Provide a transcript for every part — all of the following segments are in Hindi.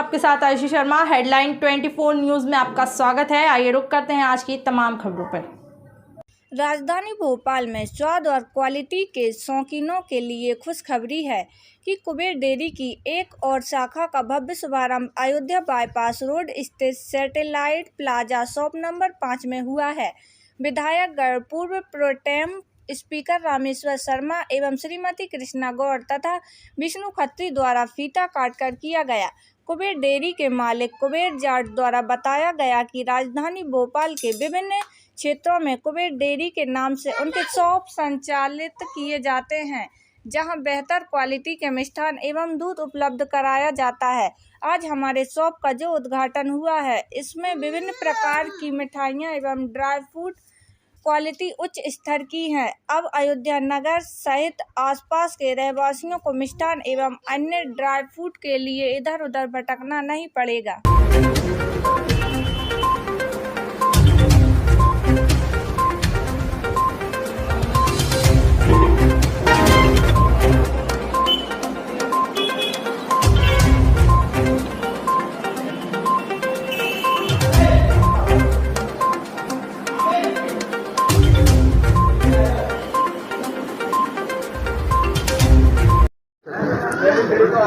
आपके साथ आयुषी शर्मा। हेडलाइन 24 न्यूज़ में आपका स्वागत है। आइए रुक करते हैं आज की तमाम खबरों पर। राजधानी भोपाल में स्वाद और क्वालिटी के शौकीनों के लिए खुशखबरी है कि कुबेर डेयरी की एक और शाखा का भव्य शुभारंभ अयोध्या बाईपास रोड स्थित सैटेलाइट प्लाजा शॉप नंबर 5 में हुआ है। विधायक गढ़, पूर्व प्रोटेम स्पीकर रामेश्वर शर्मा एवं श्रीमती कृष्णा गौड़ तथा विष्णु खत्री द्वारा फीता काटकर किया गया। कुबेर डेयरी के मालिक कुबेर जाट द्वारा बताया गया कि राजधानी भोपाल के विभिन्न क्षेत्रों में कुबेर डेयरी के नाम से उनके शॉप संचालित किए जाते हैं, जहां बेहतर क्वालिटी के मिष्ठान एवं दूध उपलब्ध कराया जाता है। आज हमारे शॉप का जो उद्घाटन हुआ है, इसमें विभिन्न प्रकार की मिठाइयां एवं ड्राई फ्रूट क्वालिटी उच्च स्तर की है। अब अयोध्या नगर सहित आसपास के रहवासियों को मिष्ठान एवं अन्य ड्राई फ्रूट के लिए इधर उधर भटकना नहीं पड़ेगा।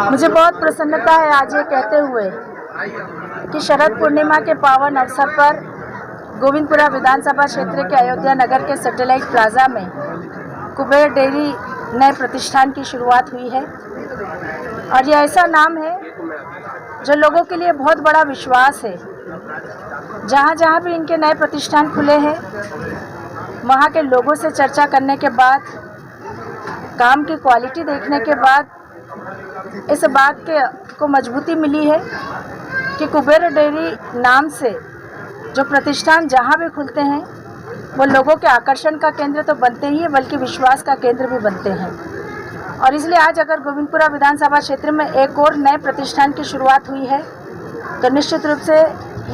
मुझे बहुत प्रसन्नता है आज ये कहते हुए कि शरद पूर्णिमा के पावन अवसर पर गोविंदपुरा विधानसभा क्षेत्र के अयोध्या नगर के सैटेलाइट प्लाजा में कुबेर डेयरी नए प्रतिष्ठान की शुरुआत हुई है। और ये ऐसा नाम है जो लोगों के लिए बहुत बड़ा विश्वास है। जहाँ जहाँ भी इनके नए प्रतिष्ठान खुले हैं, वहाँ के लोगों से चर्चा करने के बाद, काम की क्वालिटी देखने के बाद इस बात को मजबूती मिली है कि कुबेर डेयरी नाम से जो प्रतिष्ठान जहाँ भी खुलते हैं, वो लोगों के आकर्षण का केंद्र तो बनते ही है, बल्कि विश्वास का केंद्र भी बनते हैं। और इसलिए आज अगर गोविंदपुरा विधानसभा क्षेत्र में एक और नए प्रतिष्ठान की शुरुआत हुई है, तो निश्चित रूप से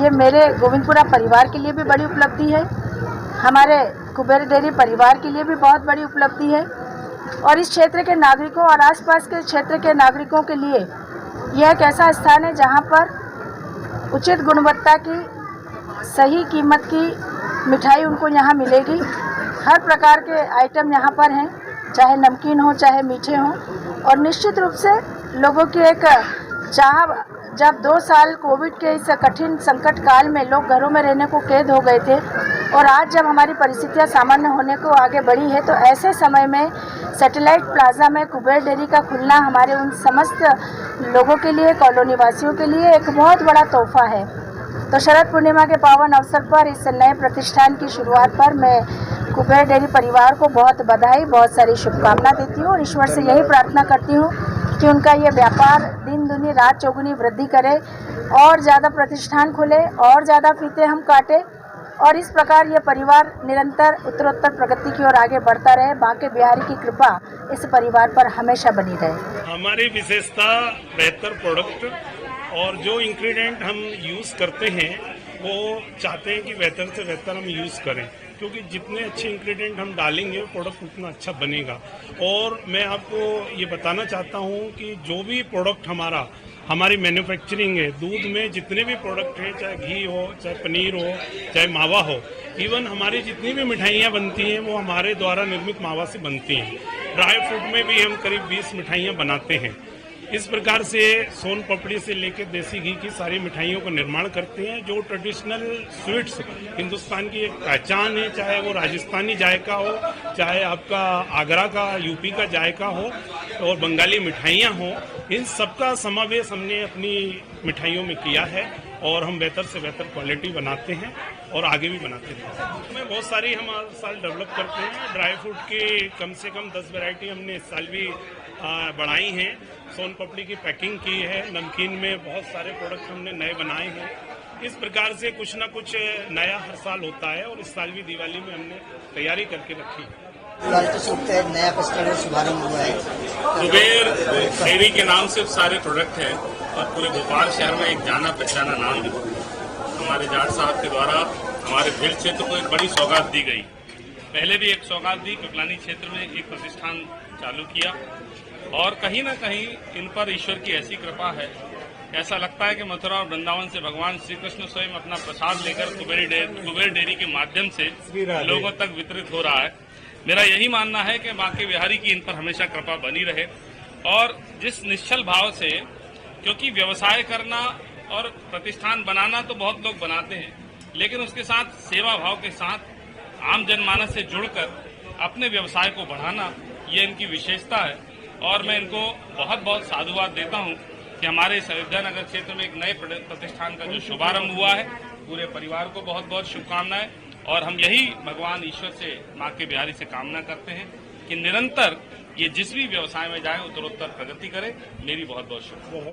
ये मेरे गोविंदपुरा परिवार के लिए भी बड़ी उपलब्धि है, हमारे कुबेर डेयरी परिवार के लिए भी बहुत बड़ी उपलब्धि है, और इस क्षेत्र के नागरिकों और आसपास के क्षेत्र के नागरिकों के लिए यह एक ऐसा स्थान है जहां पर उचित गुणवत्ता की, सही कीमत की मिठाई उनको यहां मिलेगी। हर प्रकार के आइटम यहां पर हैं, चाहे नमकीन हो चाहे मीठे हों। और निश्चित रूप से लोगों की एक चाह, जब 2 साल कोविड के इस कठिन संकट काल में लोग घरों में रहने को कैद हो गए थे, और आज जब हमारी परिस्थितियां सामान्य होने को आगे बढ़ी है, तो ऐसे समय में सैटेलाइट प्लाजा में कुबेर डेयरी का खुलना हमारे उन समस्त लोगों के लिए, कॉलोनी वासियों के लिए एक बहुत बड़ा तोहफा है। तो शरद पूर्णिमा के पावन अवसर पर इस नए प्रतिष्ठान की शुरुआत पर मैं कुबेर डेयरी परिवार को बहुत बधाई, बहुत सारी शुभकामना देती हूँ और ईश्वर से यही प्रार्थना करती हूँ कि उनका ये व्यापार दिन दुनी रात चौगुनी वृद्धि करे, और ज़्यादा प्रतिष्ठान खुले, और ज़्यादा फीते हम काटे, और इस प्रकार ये परिवार निरंतर उत्तरोत्तर प्रगति की ओर आगे बढ़ता रहे। बांके बिहारी की कृपा इस परिवार पर हमेशा बनी रहे। हमारी विशेषता बेहतर प्रोडक्ट, और जो इंग्रेडिएंट हम यूज़ करते हैं वो चाहते हैं कि बेहतर से बेहतर हम यूज़ करें, क्योंकि जितने अच्छे इंग्रेडिएंट हम डालेंगे प्रोडक्ट उतना अच्छा बनेगा। और मैं आपको ये बताना चाहता हूँ कि जो भी प्रोडक्ट हमारी मैन्युफैक्चरिंग है, दूध में जितने भी प्रोडक्ट हैं, चाहे घी हो, चाहे पनीर हो, चाहे मावा हो, इवन हमारी जितनी भी मिठाइयाँ बनती हैं वो हमारे द्वारा निर्मित मावा से बनती हैं। ड्राई फ्रूट में भी हम करीब 20 मिठाइयाँ बनाते हैं। इस प्रकार से सोन पापड़ी से लेकर देसी घी की सारी मिठाइयों का निर्माण करते हैं। जो ट्रेडिशनल स्वीट्स हिंदुस्तान की एक पहचान है, चाहे वो राजस्थानी जायका हो, चाहे आपका आगरा का, यूपी का जायका हो, और बंगाली मिठाइयाँ हो, इन सबका समावेश हमने अपनी मिठाइयों में किया है। और हम बेहतर से बेहतर क्वालिटी बनाते हैं और आगे भी बनाते हैं। उसमें बहुत सारी हम हर साल डेवलप करते हैं। ड्राई फ्रूट की कम से कम 10 वैरायटी हमने इस साल भी बढ़ाई हैं। सोन पापड़ी की पैकिंग की है। नमकीन में बहुत सारे प्रोडक्ट हमने नए बनाए हैं। इस प्रकार से कुछ ना कुछ नया हर साल होता है, और इस साल भी दिवाली में हमने तैयारी करके रखी है। नया कस्टमर शुभारंभ हुआ है। कुबेर डेयरी के नाम से सारे प्रोडक्ट हैं, और पूरे भोपाल शहर में एक जाना पहचाना नाम है। हमारे जाट साहब के द्वारा हमारे भील क्षेत्र को एक बड़ी सौगात दी गई। पहले भी एक सौगात दी, ककलानी क्षेत्र में एक प्रतिष्ठान चालू किया, और कहीं ना कहीं इन पर ईश्वर की ऐसी कृपा है ऐसा लगता है कि मथुरा और वृंदावन से भगवान श्री कृष्ण स्वयं अपना प्रसाद लेकर कुबेर डेयरी के माध्यम से लोगों तक वितरित हो रहा है। मेरा यही मानना है कि बांके बिहारी की इन पर हमेशा कृपा बनी रहे और जिस निश्चल भाव से, क्योंकि व्यवसाय करना और प्रतिष्ठान बनाना तो बहुत लोग बनाते हैं, लेकिन उसके साथ सेवा भाव के साथ आम जनमानस से जुड़कर अपने व्यवसाय को बढ़ाना, ये इनकी विशेषता है। और मैं इनको बहुत बहुत साधुवाद देता हूं कि हमारे इस अयोध्या नगर क्षेत्र में एक नए प्रतिष्ठान का जो शुभारंभ हुआ है, पूरे परिवार को बहुत बहुत शुभकामनाएं। और हम यही भगवान ईश्वर से, बांके बिहारी से कामना करते हैं कि निरंतर ये जिस भी व्यवसाय में जाए उत्तरोत्तर प्रगति करे। मेरी बहुत बहुत शुभकामनाएं।